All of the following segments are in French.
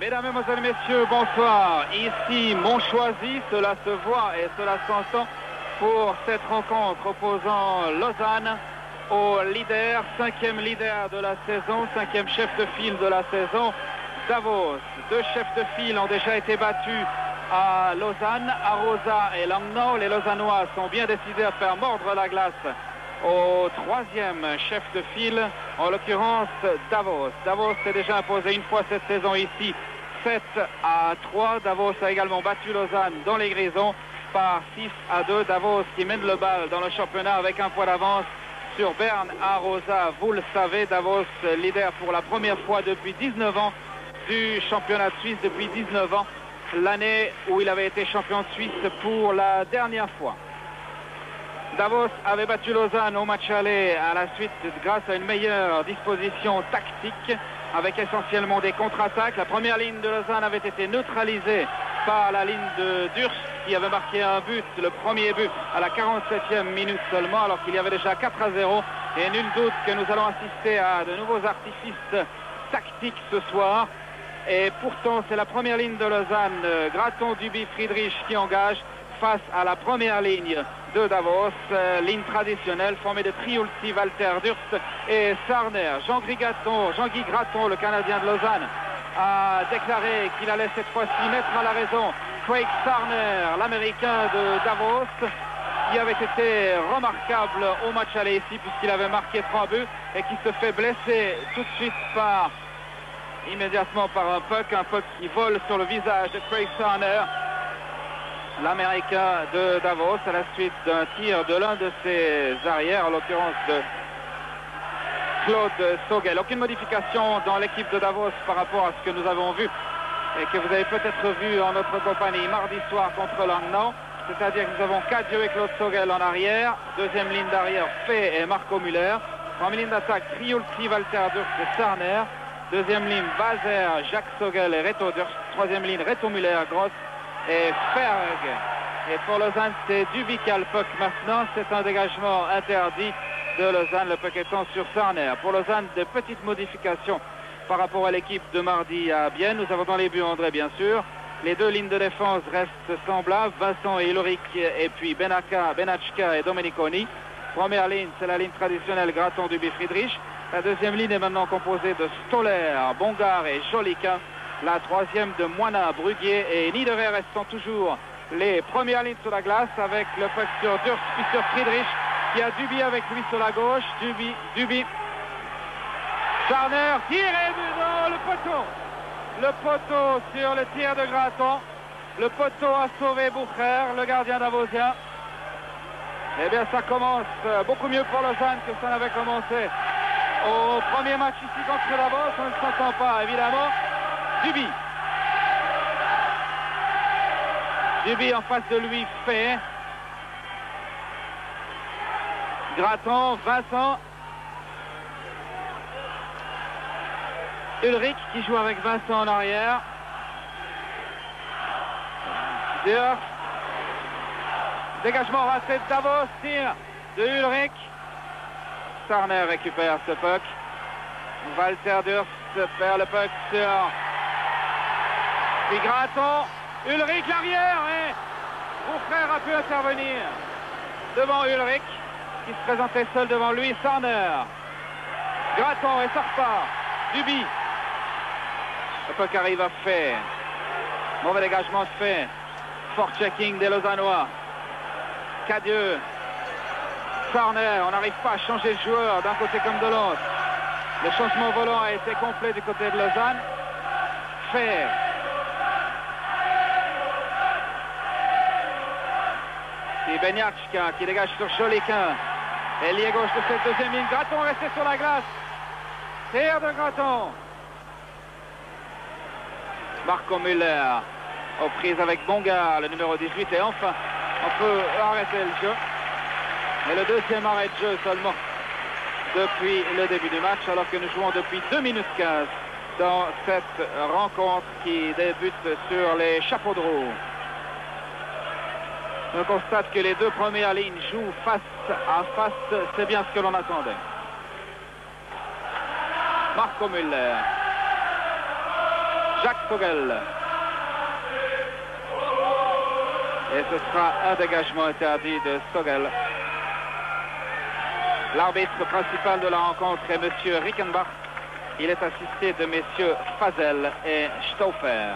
Mesdames, Mesdemoiselles, Messieurs, bonsoir. Ici Montchoisy, cela se voit et cela s'entend pour cette rencontre opposant Lausanne au leader, 5e leader de la saison, 5e chef de file de la saison, Davos. 2 chefs de file ont déjà été battus à Lausanne, Arosa et Langnau. Les Lausannois sont bien décidés à faire mordre la glace au 3e chef de file, en l'occurrence Davos. Davos s'est déjà imposé une fois cette saison ici, 7-3. Davos a également battu Lausanne dans les Grisons par 6-2. Davos qui mène le bal dans le championnat avec un point d'avance sur Berne Arosa. Vous le savez, Davos leader pour la première fois depuis 19 ans du championnat de Suisse, depuis 19 ans, l'année où il avait été champion de Suisse pour la dernière fois. Davos avait battu Lausanne au match aller à la suite grâce à une meilleure disposition tactique avec essentiellement des contre-attaques. La première ligne de Lausanne avait été neutralisée par la ligne de Durst qui avait marqué un but, le premier but à la 47e minute seulement, alors qu'il y avait déjà 4-0. Et nul doute que nous allons assister à de nouveaux artifices tactiques ce soir. Et pourtant c'est la première ligne de Lausanne, Graton, Duby, Friedrich qui engage face à la première ligne de Davos, ligne traditionnelle formée de Triulzi, Walter Durst et Sarner. Jean-Guy Graton, le Canadien de Lausanne, a déclaré qu'il allait cette fois-ci mettre à la raison Craig Sarner, l'Américain de Davos, qui avait été remarquable au match aller ici puisqu'il avait marqué 3 buts et qui se fait blesser tout de suite immédiatement par un puck qui vole sur le visage de Craig Sarner, l'Américain de Davos, à la suite d'un tir de l'un de ses arrières, en l'occurrence de Claude Sogel. Aucune modification dans l'équipe de Davos par rapport à ce que nous avons vu et que vous avez peut-être vu en notre compagnie mardi soir contre Langnau. C'est-à-dire que nous avons Cadieux et Claude Sogel en arrière. Deuxième ligne d'arrière, Fay et Marco Müller. Première ligne d'attaque, Triulzi, Walter Durst et Sarner. Deuxième ligne, Bazer, Jacques Sogel et Reto Durst. Troisième ligne, Reto Müller, Gross et Ferg. Et pour Lausanne, c'est Duby qui a le puck maintenant. C'est un dégagement interdit de Lausanne, le puck étant sur Sarner. Pour Lausanne, des petites modifications par rapport à l'équipe de mardi à Bienne. Nous avons dans les buts André, bien sûr. Les 2 lignes de défense restent semblables, Vincent et Ulrich, et puis Benachka et Domeniconi. Première ligne, c'est la ligne traditionnelle Graton, Duby, Friedrich. La deuxième ligne est maintenant composée de Stoller, Bongar et Joliquin. La troisième de Moina, Bruguier et Niederer restant toujours les premières lignes sur la glace avec le puck sur Durst puis sur Friedrich qui a Duby avec lui sur la gauche. Duby. Sarner tire et non, le poteau sur le tir de Graton. Le poteau a sauvé Boucher, le gardien davosien. Eh bien ça commence beaucoup mieux pour Lausanne que ça n'avait commencé au premier match ici contre Davos. On ne s'entend pas évidemment. Duby en face de lui, fait Graton, Vincent, Ulrich qui joue avec Vincent en arrière, Durst, dégagement raté de Davos, tir de Ulrich, Sarner récupère ce puck, Walter Durst perd le puck sur puis Graton, Ulrich l'arrière et Boucher a pu intervenir devant Ulrich qui se présentait seul devant lui. Sarner, Graton et ça repart. Duby, le puck arrive à Fay, mauvais dégagement de Fay, fort checking des Lausannois. Cadieux, Sarner, on n'arrive pas à changer de joueur d'un côté comme de l'autre. Le changement volant a été complet du côté de Lausanne. Fay, c'est Benachka qui dégage sur Joliquin. Ailier gauche de cette deuxième ligne. Graton resté sur la glace. Tir de Graton. Marco Müller aux prises avec Bongar, le numéro 18. Et enfin, on peut arrêter le jeu. Mais le deuxième arrêt de jeu seulement depuis le début du match, alors que nous jouons depuis 2 minutes 15 dans cette rencontre qui débute sur les chapeaux de roue. On constate que les 2 premières lignes jouent face à face, c'est bien ce que l'on attendait. Marco Müller, Jacques Sogel. Et ce sera un dégagement interdit de Sogel. L'arbitre principal de la rencontre est M. Rickenbach. Il est assisté de messieurs Fazel et Stauffer.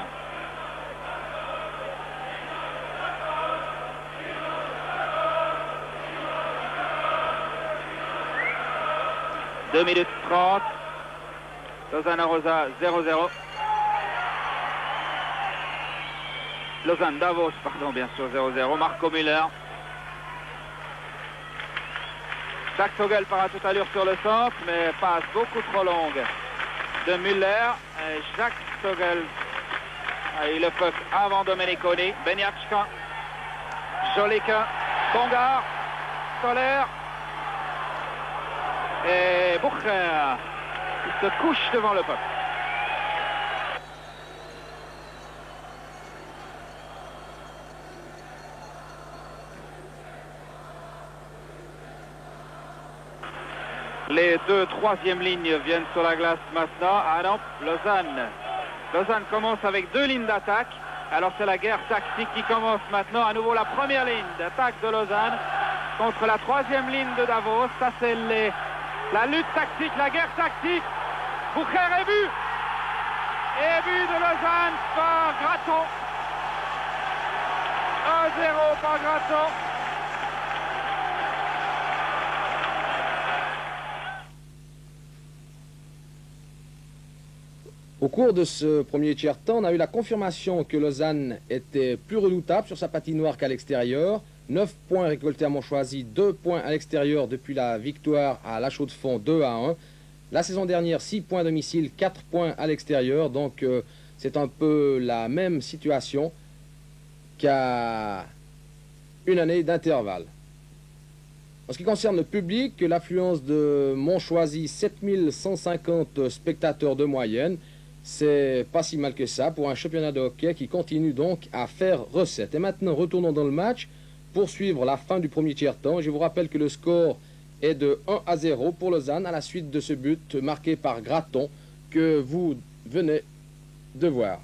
« 2 minutes 30. Lausanne Arosa 0-0. Lausanne Davos, pardon, bien sûr, 0-0. Marco Müller. Jacques Sogel part à toute allure sur le centre, mais passe beaucoup trop longue de Müller. Et Jacques Sogel a eu le puck avant Domeniconi. Beniachka, Jolique, Congar, Stoller et Bucher qui se couche devant le puck. Les deux troisièmes lignes viennent sur la glace maintenant. Ah non, Lausanne commence avec deux lignes d'attaque. Alors c'est la guerre tactique qui commence maintenant. À nouveau la première ligne d'attaque de Lausanne contre la troisième ligne de Davos. Ça c'est la lutte tactique, la guerre tactique. Bucher est but. Et but de Lausanne par Gratton. 1-0 par Gratton. Au cours de ce premier tiers-temps, on a eu la confirmation que Lausanne était plus redoutable sur sa patinoire qu'à l'extérieur. 9 points récoltés à Montchoisy, 2 points à l'extérieur depuis la victoire à La Chaux-de-Fonds 2-1. La saison dernière, 6 points à domicile, 4 points à l'extérieur. Donc c'est un peu la même situation qu'à une année d'intervalle. En ce qui concerne le public, l'affluence de Montchoisy, 7150 spectateurs de moyenne. C'est pas si mal que ça pour un championnat de hockey qui continue donc à faire recette. Et maintenant, retournons dans le match pour suivre la fin du premier tiers-temps. Je vous rappelle que le score est de 1-0 pour Lausanne à la suite de ce but marqué par Gratton que vous venez de voir.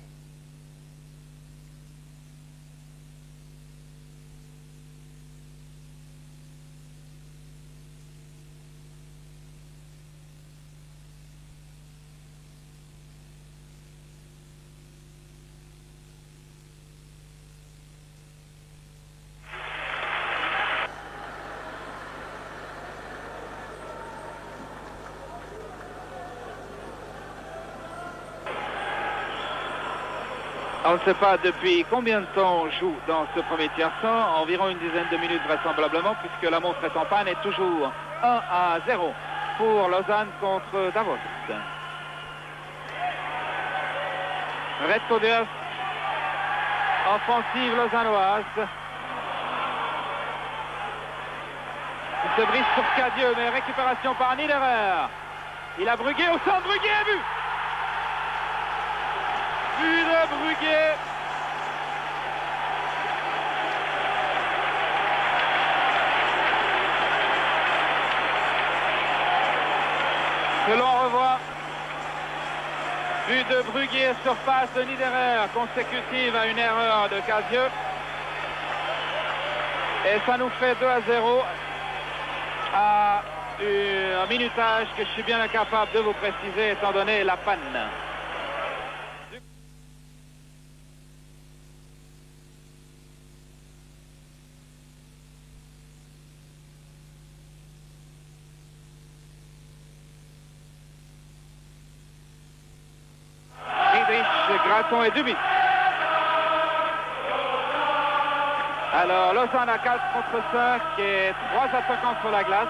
On ne sait pas depuis combien de temps on joue dans ce premier tiers-temps, environ une dizaine de minutes vraisemblablement, puisque la montre est en panne et toujours 1-0 pour Lausanne contre Davos. Red Coders, offensive lausannoise. Il se brise sur Cadieux, mais récupération par Niederer. Il a Bruguier au centre, Bruguier a vu. But de Bruguier. Que l'on revoit. But de Bruguier sur passe de Niederer, consécutive à une erreur de Cadieux. Et ça nous fait 2-0 à un minutage que je suis bien incapable de vous préciser étant donné la panne. Gratton et Dubis. Alors Lausanne à 4 contre 5 et 3 attaquants sur la glace.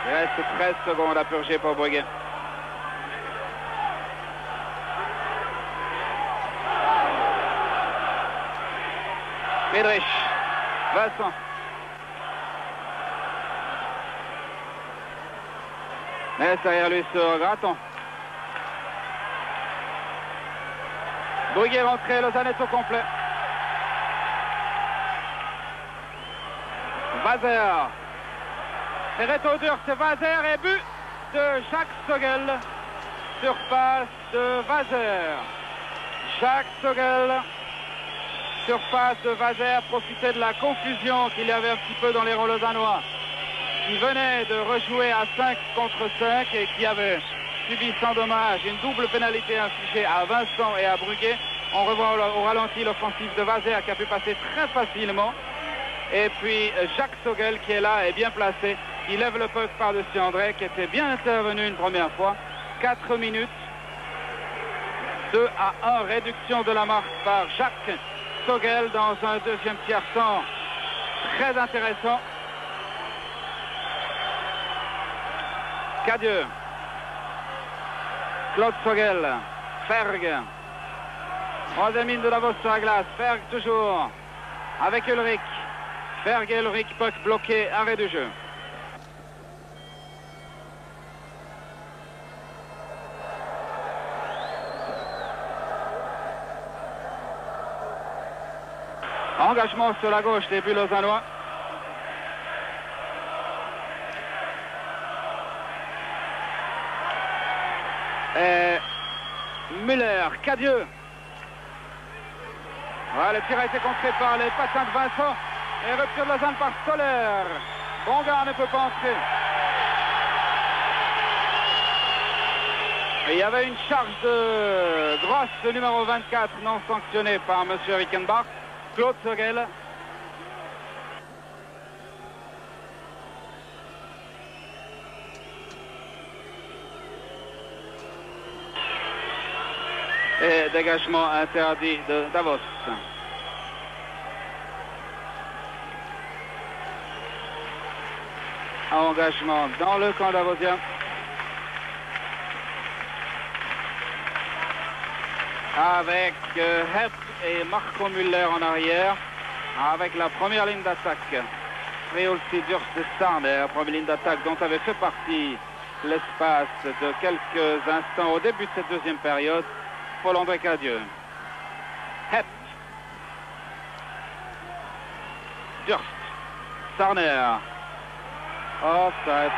Il reste 13 secondes à purger pour Bruguier. Friedrich, Vincent. Mais derrière lui sur Gratton. Bruguier rentré, Lausanne est au complet. Vazer. C'est Reto dur, c'est Vazer et but de Jacques Sogel sur passe de Vazer. Jacques Sogel sur passe de Vazer profitait de la confusion qu'il y avait un petit peu dans les rangs lausannois, qui venait de rejouer à 5 contre 5 et qui avait subi sans dommage une double pénalité infligée à Vincent et à Bruguet. On revoit au ralenti l'offensive de Vazer qui a pu passer très facilement. Et puis Jacques Sogel qui est là et bien placé. Il lève le puck par-dessus André qui était bien intervenu une première fois. 4 minutes. 2-1. Réduction de la marque par Jacques Sogel dans un deuxième tiers-temps très intéressant. Cadieux. Claude Sogel. Ferg. Troisième ligne de Davos sur la glace. Ferg toujours avec Ulrich. Ferg et Ulrich, puck bloqué, arrêt de jeu. Engagement sur la gauche des buts lausannois. Et Müller, Cadieux. Voilà, le tir a été contré par les patins de Vincent. Et rupture de Lausanne par Stoller. Bongar ne peut pas entrer. Et il y avait une charge de Gross, le numéro 24, non sanctionnée par M. Rickenbach. Claude Sogel. Et dégagement interdit de Davos. Engagement dans le camp davosien. Avec Hepp et Marco Müller en arrière. Avec la première ligne d'attaque. Friolsi, Durst et Sarner. Première ligne d'attaque dont avait fait partie l'espace de quelques instants au début de cette deuxième période. Paul-André Cadieux. Hepp. Durst. Sarner. Offside.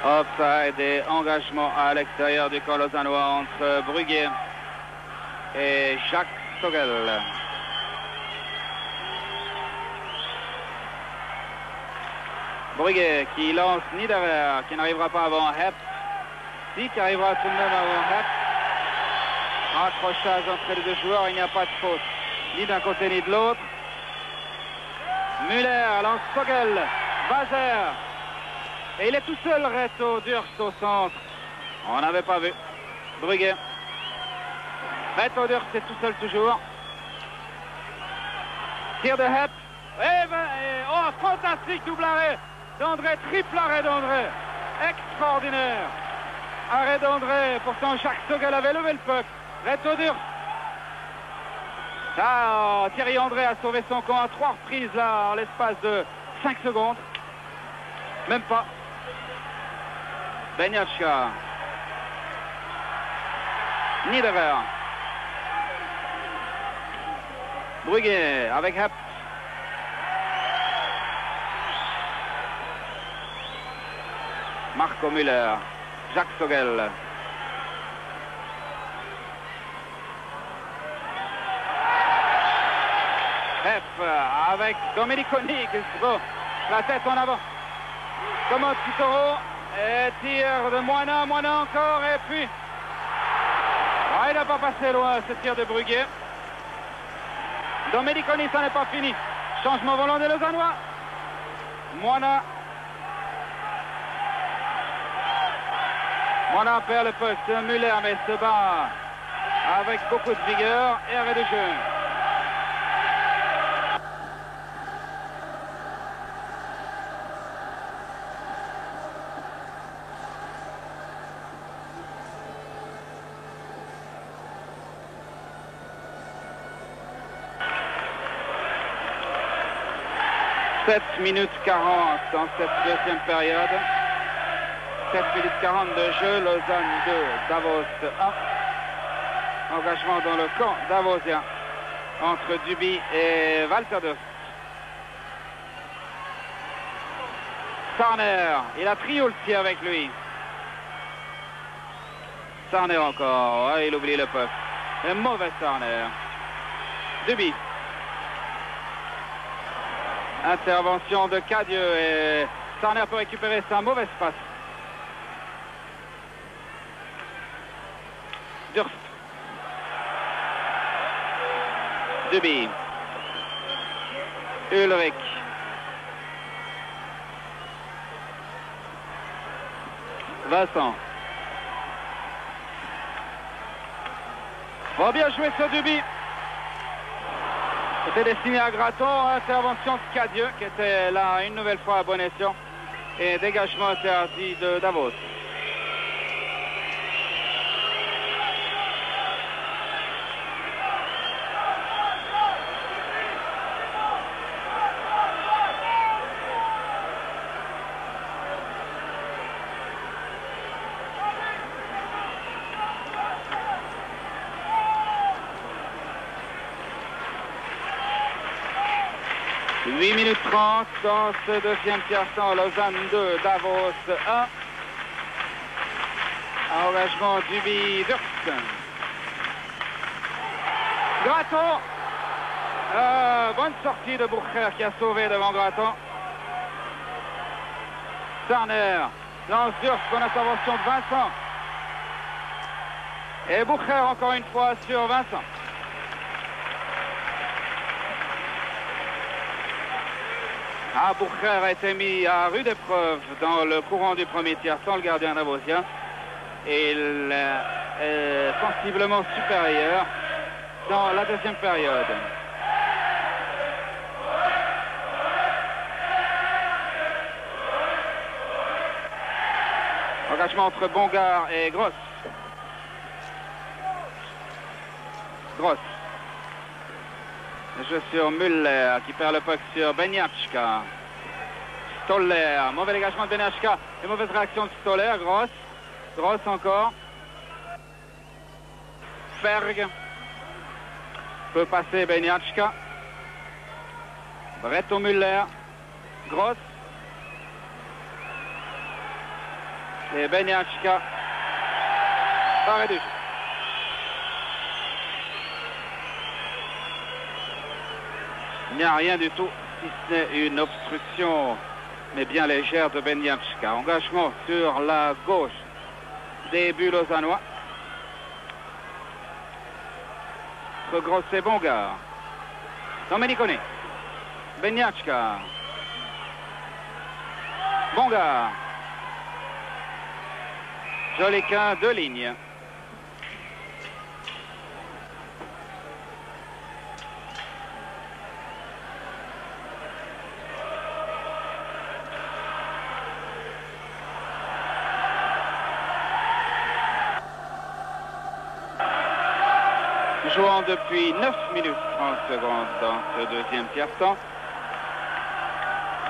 Offside et engagement à l'extérieur du camp lausannois entre Bruguet et Jacques Sogel. Bruguet qui lance Niederer, qui n'arrivera pas avant Hepp. Si, qui arrivera tout de même avant Hepp. Accrochage entre les deux joueurs, il n'y a pas de faute, ni d'un côté ni de l'autre. Müller lance Sogel, Vazer. Et il est tout seul, Reto Durst au centre. On n'avait pas vu. Bruguet. Reto Durst est tout seul toujours. Tir de Hepp. Oh, fantastique double arrêt d'André, triple arrêt d'André. Extraordinaire. Arrêt d'André. Pourtant, Jacques Sogel avait levé le puck. Reto Durst. Ah, Thierry André a sauvé son camp à 3 reprises là, en l'espace de 5 secondes. Même pas. Benyacha. Niederer. Bruguet avec Hepp. Marco Müller. Jacques Sogel. Hepp avec Domeniconi qui se trouve la tête en avant. Comme un petit taureau. Et tir de Moina encore. Et puis, il n'a pas passé loin ce tir de Bruguet. Domeniconi, ça n'est pas fini. Changement volant des Lausannois. Moina perd le puck. C'est Müller, mais se bat avec beaucoup de vigueur. Et arrêt de jeu. « 7 minutes 40 dans cette deuxième période. 7 minutes 40 de jeu, Lausanne 2, Davos 1. Engagement dans le camp davosien entre Duby et Walter Durst. Sarner, il a Triulci avec lui. Sarner encore, il oublie le puff. Un mauvais Sarner. Duby. Intervention de Cadieux et Sarner peut récupérer sa mauvaise passe. Durst. Duby. Ulrich. Vincent. Oh, bien joué sur Duby. C'était destiné à Graton. Intervention de Cadieux qui était là une nouvelle fois à bon escient. Et dégagement interdit de Davos. « 8 minutes 30 dans ce deuxième tiers-temps. Lausanne 2, Davos 1. Engagement Duby Durst. Graton. Bonne sortie de Bucher qui a sauvé devant Graton. Sarner lance Durst, bonne intervention de Vincent. Et Bucher encore une fois sur Vincent. Bucher a été mis à rude épreuve dans le courant du premier tiers-temps, le gardien davosien. Et il est sensiblement supérieur dans la deuxième période. Engagement entre Bongard et Gross. Gross. Jeu sur Müller qui perd le puck sur Beniachka. Stoller, mauvais dégagement de Beniachka et mauvaise réaction de Stoller. Gross. Gross encore. Ferg peut passer Beniachka. Breton Müller. Gross. Et Beniachka. Arrêt du jeu. Il n'y a rien du tout, si ce n'est une obstruction, mais bien légère de Beniachka. Engagement sur la gauche des buts lausannois. Entre Gross et Bongard. Domenicone. Beniachka. Bongard. Joliquin, deux lignes. Jouant depuis 9 minutes 30 secondes dans ce deuxième tiers-temps.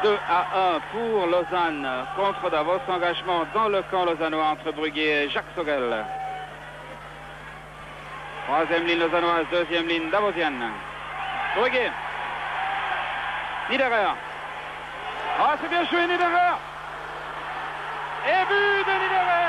2-1 pour Lausanne contre Davos. Engagement dans le camp lausannois entre Bruguier et Jacques Sogel. Troisième ligne lausannoise, deuxième ligne davosienne. Bruguier. Niederer. Ah, c'est bien joué Niederer. Et but de Niederer.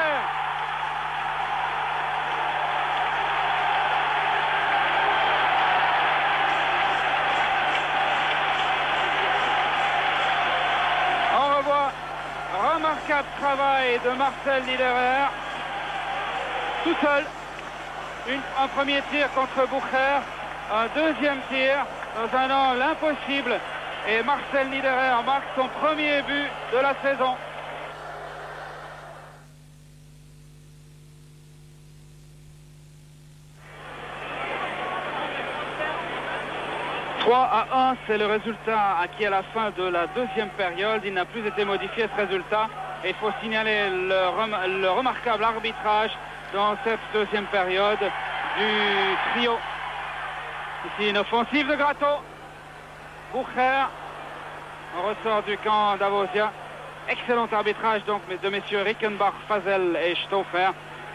Remarquable travail de Marcel Niederer, tout seul. Un premier tir contre Bucher, un deuxième tir dans un angle impossible. Et Marcel Niederer marque son premier but de la saison. -1, c'est le résultat acquis à la fin de la deuxième période. Il n'a plus été modifié ce résultat. Et il faut signaler le remarquable arbitrage dans cette deuxième période du trio. Ici une offensive de Graton. Bucher, on ressort du camp davosien. Excellent arbitrage donc de messieurs Rickenbach, Fazel et Stauffer,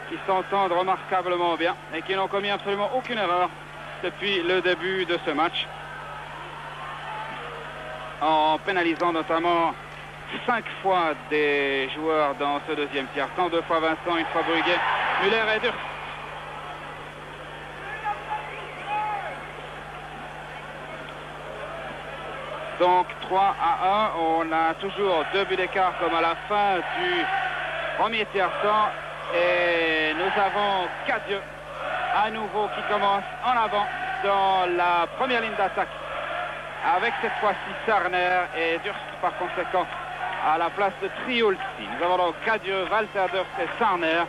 qui s'entendent remarquablement bien et qui n'ont commis absolument aucune erreur depuis le début de ce match, en pénalisant notamment 5 fois des joueurs dans ce deuxième tiers-temps, 2 fois Vincent, 1 fois Bruguet, Muller et Durst. Donc 3 à 1, on a toujours 2 buts d'écart comme à la fin du premier tiers-temps et nous avons Cadieux à nouveau qui commence en avant dans la première ligne d'attaque avec cette fois-ci Sarner et Durst par conséquent à la place de Triulzi. Nous avons donc Cadieux, Walter Durst et Sarner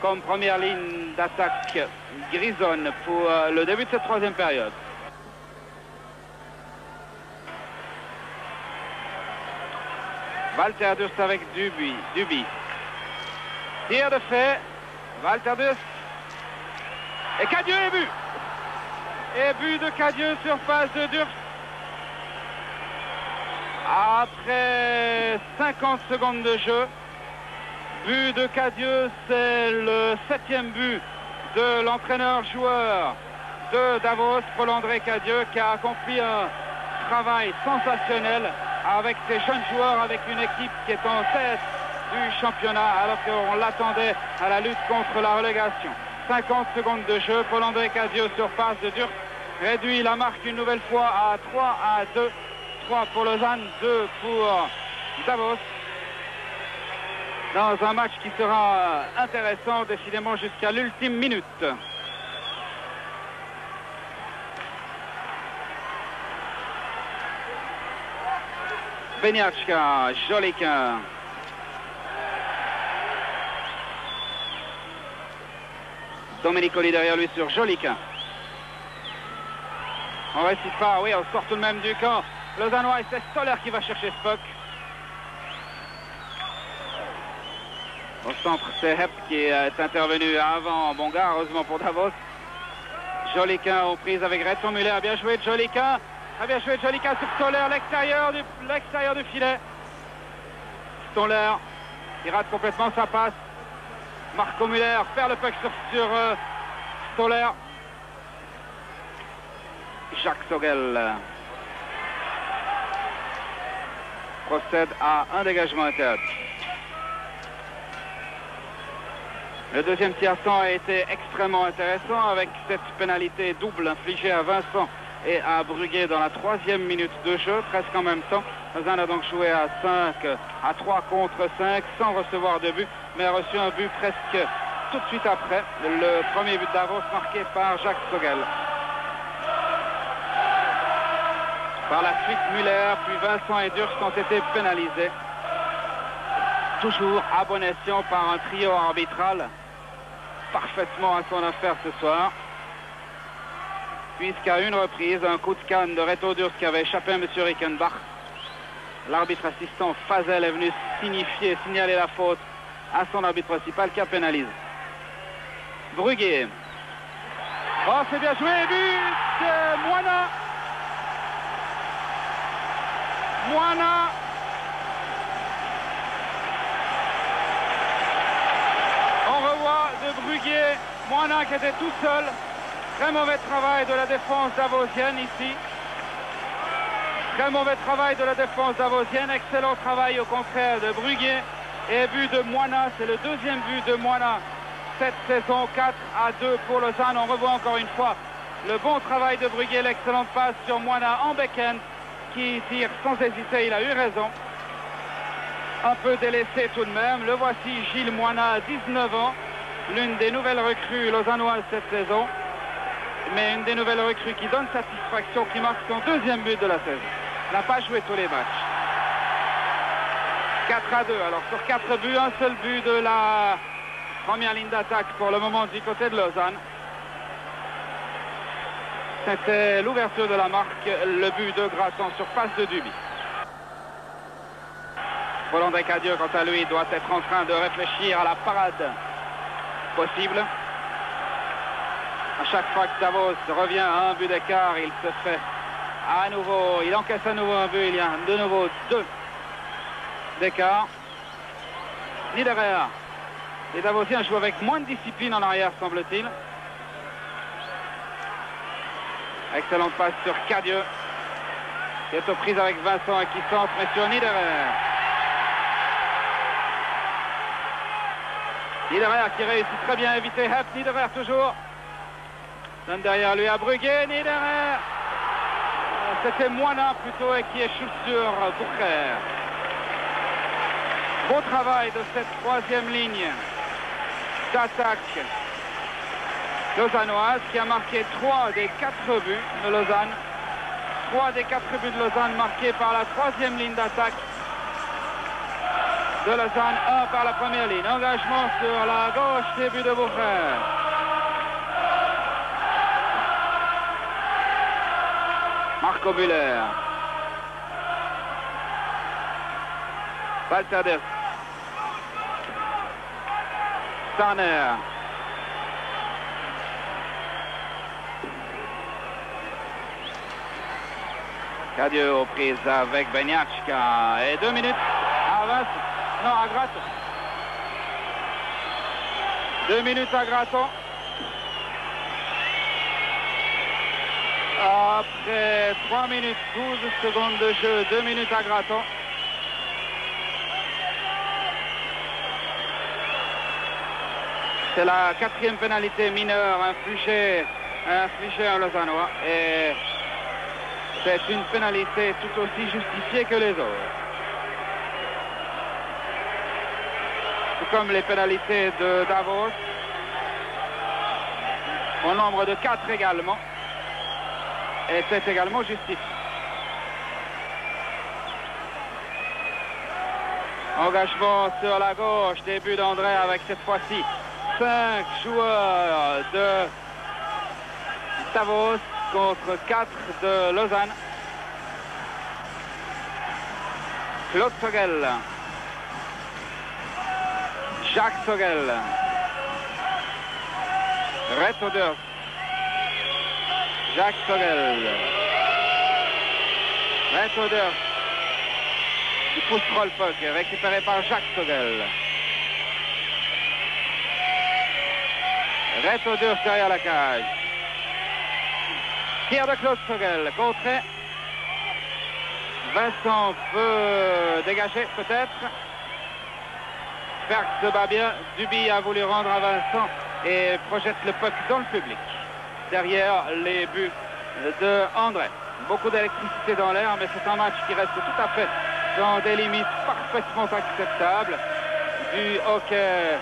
comme première ligne d'attaque grisonne pour le début de cette troisième période. Walter Durst avec Duby. Tir de fait, Walter Durst et Cadieux et but. Et but de Cadieux sur passe de Durst. Après 50 secondes de jeu, but de Cadieux, c'est le 7e but de l'entraîneur-joueur de Davos, Paul-André Cadieux, qui a accompli un travail sensationnel avec ses jeunes joueurs, avec une équipe qui est en tête du championnat alors qu'on l'attendait à la lutte contre la relégation. 50 secondes de jeu, Paul-André Cadieux sur passe de Durst réduit la marque une nouvelle fois à 3-2. 3 pour Lausanne, 2 pour Davos. Dans un match qui sera intéressant décidément jusqu'à l'ultime minute. Beniachka, Joliquin. Domenicoli derrière lui sur Joliquin. On récite pas, oui, on sort tout de même du camp. Lausannois et c'est Stoller qui va chercher Spock. Au centre, c'est Hepp qui est intervenu avant Bonga, heureusement pour Davos. Joliquin aux prises avec Redson Muller, a bien joué Joliquin. A bien joué Joliquin sur Stoller, l'extérieur du filet. Stoller, il rate complètement sa passe. Marco Muller perd le puck sur Stoller. Jacques Sogel procède à un dégagement interdit. Le deuxième tiers-temps a été extrêmement intéressant avec cette pénalité double infligée à Vincent et à Bruguet dans la 3e minute de jeu, presque en même temps. Lausanne a donc joué à 3 contre 5 sans recevoir de but, mais a reçu un but presque tout de suite après. Le premier but de Davos marqué par Jacques Sogel. Par la suite, Muller, puis Vincent et Durst ont été pénalisés. Toujours à bon escient par un trio arbitral parfaitement à son affaire ce soir. Puisqu'à une reprise, un coup de canne de Reto Durst qui avait échappé à M. Rickenbach. L'arbitre assistant Fazel est venu signaler la faute à son arbitre principal qui a pénalisé. Bruguet. Oh, c'est bien joué, but de Moina. Moina. On revoit de Bruguet, Moina qui était tout seul. Très mauvais travail de la défense davosienne ici. Très mauvais travail de la défense davosienne. Excellent travail au contraire de Bruguet. Et but de Moina, c'est le deuxième but de Moina cette saison, 4-2 pour Lausanne. On revoit encore une fois le bon travail de Bruguet, l'excellente passe sur Moina en backhand qui tire sans hésiter, il a eu raison. Un peu délaissé tout de même. Le voici, Gilles Moina, 19 ans, l'une des nouvelles recrues lausannoises cette saison. Mais une des nouvelles recrues qui donne satisfaction, qui marque son deuxième but de la saison. Il n'a pas joué tous les matchs. 4-2. Alors sur 4 buts, un seul but de la première ligne d'attaque pour le moment du côté de Lausanne. C'était l'ouverture de la marque, le but de Gratton sur passe de Duby. Paul-André Cadieux, quant à lui, doit être en train de réfléchir à la parade possible. À chaque fois que Davos revient à un but d'écart, il se fait à nouveau, il encaisse à nouveau un but, il y a de nouveau 2 d'écart. Niederer. Les Davosiens jouent avec moins de discipline en arrière, semble-t-il. Excellente passe sur Cadieux, qui est aux prises avec Vincent et qui centre, mais sur Niederer. Niederer qui réussit très bien à éviter Hepp. Niederer toujours. Donne derrière lui à Brugge. Niederer. C'était Moinin plutôt et qui échoue sur Bucher. Beau travail de cette troisième ligne d'attaque lausannoise qui a marqué 3 des 4 buts de Lausanne. 3 des 4 buts de Lausanne marqués par la troisième ligne d'attaque de Lausanne, 1 par la première ligne. Engagement sur la gauche, début de Bucher. Marco Müller. Walter Dirks. Starner. Cadieux aux prises avec Benjachka. Et 2 minutes à 20. Non, à Graton. 2 minutes à Graton. Après 3 minutes 12 secondes de jeu, 2 minutes à Graton. C'est la 4e pénalité mineure infligée à Lausannois. Et c'est une pénalité tout aussi justifiée que les autres. Tout comme les pénalités de Davos, au nombre de 4 également. Et c'est également justifié. Engagement sur la gauche, début d'André avec cette fois-ci 5 joueurs de Davos contre 4 de Lausanne. Claude Sogel. Jacques Sogel. Reto Dirks. Jacques Sogel. Reto Dirks. Il pousse Trollpuck, récupéré par Jacques Sogel. Reto Dirks derrière la cage. Tir de Claude Sogel, contré. Vincent peut dégager peut-être. Perk se bat bien. Duby a voulu rendre à Vincent et projette le puck dans le public. Derrière les buts de André. Beaucoup d'électricité dans l'air, mais c'est un match qui reste tout à fait dans des limites parfaitement acceptables du hockey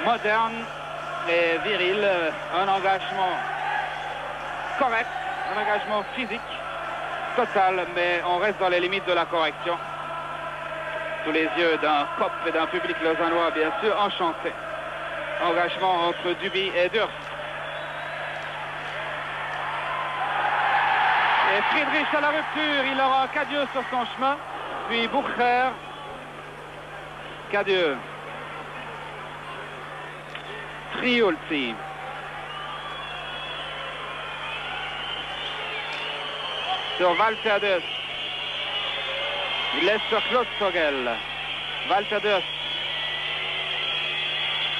moderne et viril. Un engagement correct, un engagement physique total, mais on reste dans les limites de la correction. Sous les yeux d'un cop et d'un public lausannois, bien sûr, enchanté. Engagement entre Duby et Dirks. Et Friedrich à la rupture, il aura Cadieux sur son chemin, puis Bucher. Cadieux. Triolzi. Sur Walter Dirks. Il laisse sur Claude Sogel. Walter Dirks.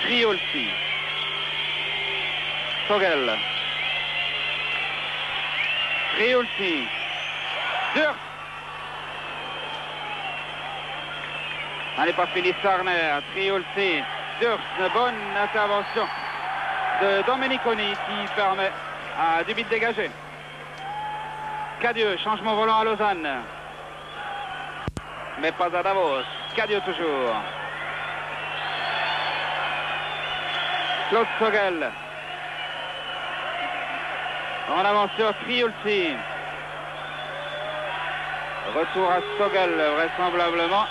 Triolzi. Sogel. Triolzi. Dirks. On n'est pas fini, Starner. Triolzi. Dirks. Une bonne intervention de Domeniconi qui permet à Duby de dégager. Cadieux, changement volant à Lausanne. Mais pas à Davos. Cadieux toujours. Claude Sogel. En avance sur Triolzi. Retour à Sogel, vraisemblablement.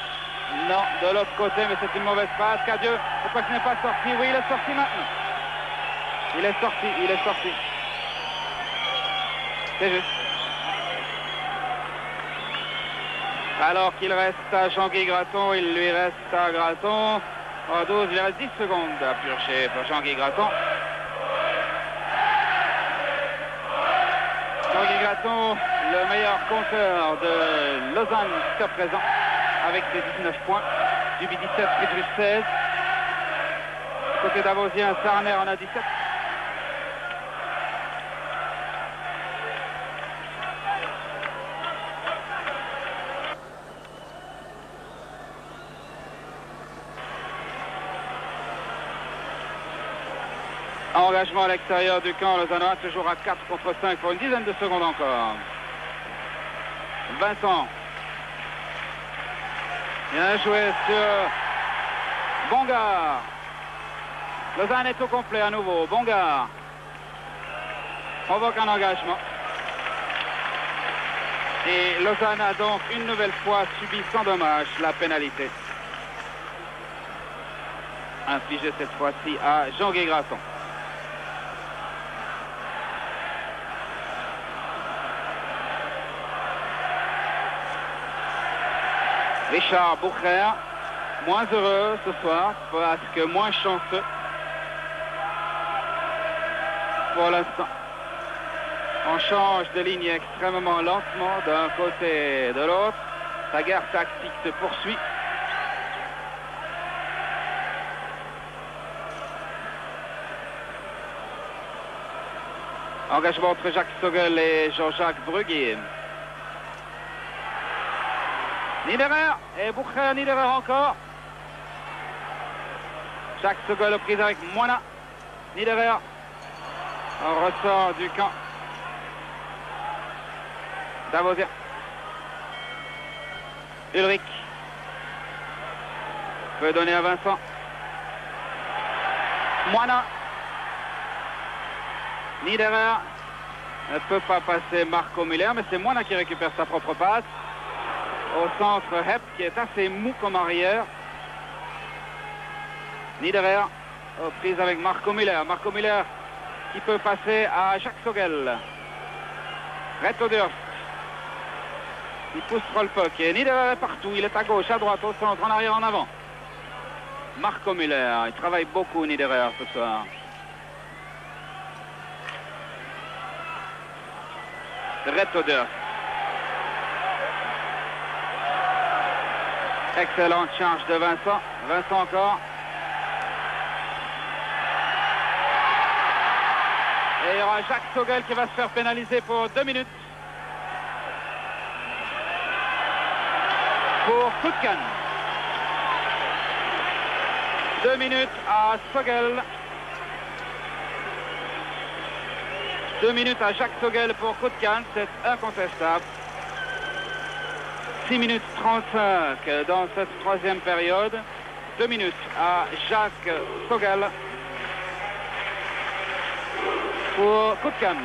Non, de l'autre côté, mais c'est une mauvaise passe. Cadieux, pourquoi ce n'est pas sorti? Oui, il est sorti maintenant. Il est sorti, il est sorti. C'est juste. Alors qu'il reste à Jean-Guy Graton, il lui reste à Graton. En 12, il reste 10 secondes à purger pour Jean-Guy Graton. Jean-Guy Graton, le meilleur compteur de Lausanne jusqu'à présent, avec ses 19 points. Duby 17, Friedrich 16. Côté Davosien, Sarner en a 17. Engagement à l'extérieur du camp lausannois, toujours à 4 contre 5 pour une dizaine de secondes encore. Vincent. Bien joué sur Bongard. Lausanne est au complet à nouveau. Bongard provoque un engagement. Et Lausanne a donc une nouvelle fois subi sans dommage la pénalité. Infligée cette fois-ci à Jean-Guy Grasson. Richard Boucher, moins heureux ce soir, parce que moins chanceux pour l'instant. On change de ligne extrêmement lentement d'un côté et de l'autre. La guerre tactique se poursuit. Engagement entre Jacques Sogel et Jean-Jacques Bruguier. Niederer et Boucher, Niederer encore. Jacques Sogol prise avec Moina. Niederer ressort du camp. Davosien. Ulrich peut donner à Vincent. Moina. Niederer ne peut pas passer Marco Müller, mais c'est Moina qui récupère sa propre passe. Au centre, Hepp qui est assez mou comme arrière. Niederer aux prises avec Marco Müller. Marco Müller qui peut passer à Jacques Sogel. Reto Durst qui pousse Rolpok. Et Niederer est partout. Il est à gauche, à droite, au centre, en arrière, en avant. Marco Müller. Il travaille beaucoup, Niederer, ce soir. Reto Durst. Excellente charge de Vincent. Vincent encore. Et il y aura Jacques Sogel qui va se faire pénaliser pour 2 minutes. Pour Koutkan. 2 minutes à Sogel. 2 minutes à Jacques Sogel pour Koutkan. C'est incontestable. 6 minutes 35 dans cette troisième période. 2 minutes à Jacques Sogel pour Koutkan.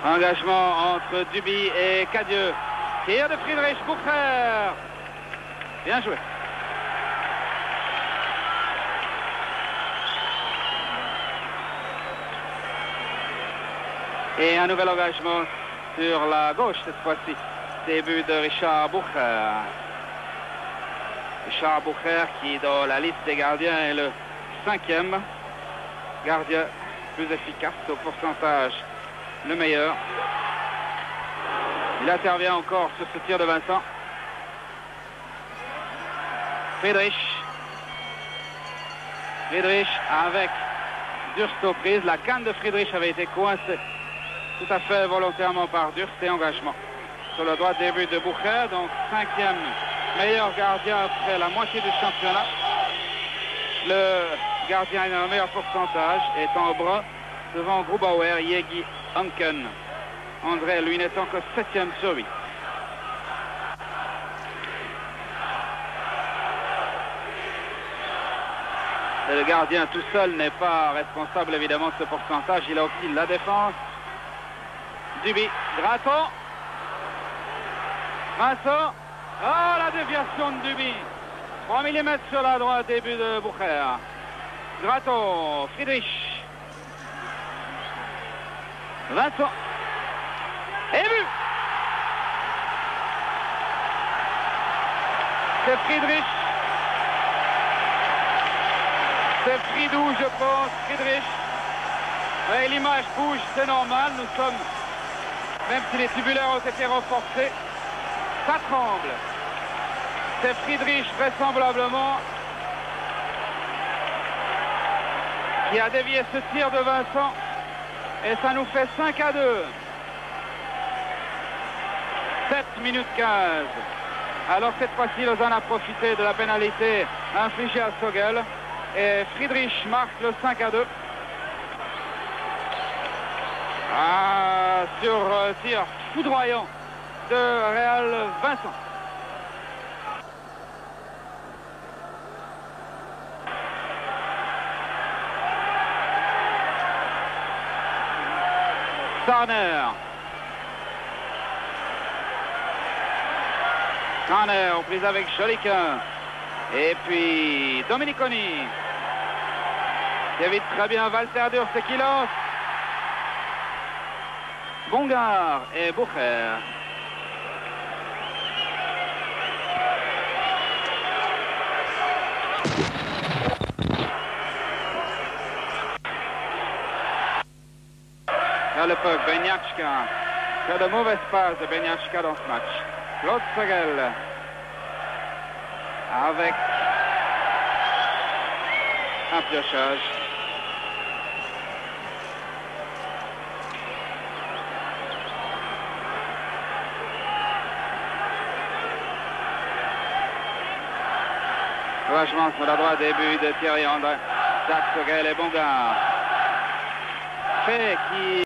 Engagement entre Duby et Cadieux. Tir de Friedrich Boucher. Bien joué. Et un nouvel engagement sur la gauche cette fois-ci. Début de Richard Boucher. Richard Boucher qui dans la liste des gardiens est le 5e gardien plus efficace au pourcentage, le meilleur. Il intervient encore sur ce tir de Vincent. Friedrich avec Durst aux prises. La canne de Friedrich avait été coincée tout à fait volontairement par Durst et engagement. Sur le droit début de Boucher, donc 5e meilleur gardien après la moitié du championnat. Le gardien ayant le meilleur pourcentage est en bras devant Grubauer, Yegi, Hanken. André, lui, n'étant que 7e sur 8. Et le gardien tout seul n'est pas responsable évidemment de ce pourcentage. Il a aussi la défense. Duby, Gratton. Vincent. Oh, la déviation de Duby. 3 mm sur la droite, début de Boucher. Gratton, Friedrich. Vincent. Et but. C'est Friedrich. C'est Fridou, je pense, Friedrich. Et l'image bouge, c'est normal. Nous sommes, même si les tubulaires ont été renforcés, ça tremble. C'est Friedrich, vraisemblablement, qui a dévié ce tir de Vincent. Et ça nous fait 5-2. 7 minutes 15. Alors cette fois-ci, Lausanne a profité de la pénalité infligée à Sogel. Et Friedrich marque le 5-2. Sur tir foudroyant de Réal Vincent. Sarner. Sarner en prise avec Joliquin. Et puis Dominiconi. Qui évite très bien Walter Durst qui lance. Bongard et Boucher. Là le puck, Beniachka. C'est de mauvaises passes de Beniachka dans ce match. Claude Sogel. Avec un piochage. Vachement sur la droite, début de Thierry André. Jacques Sogel et Bongard. Fait qui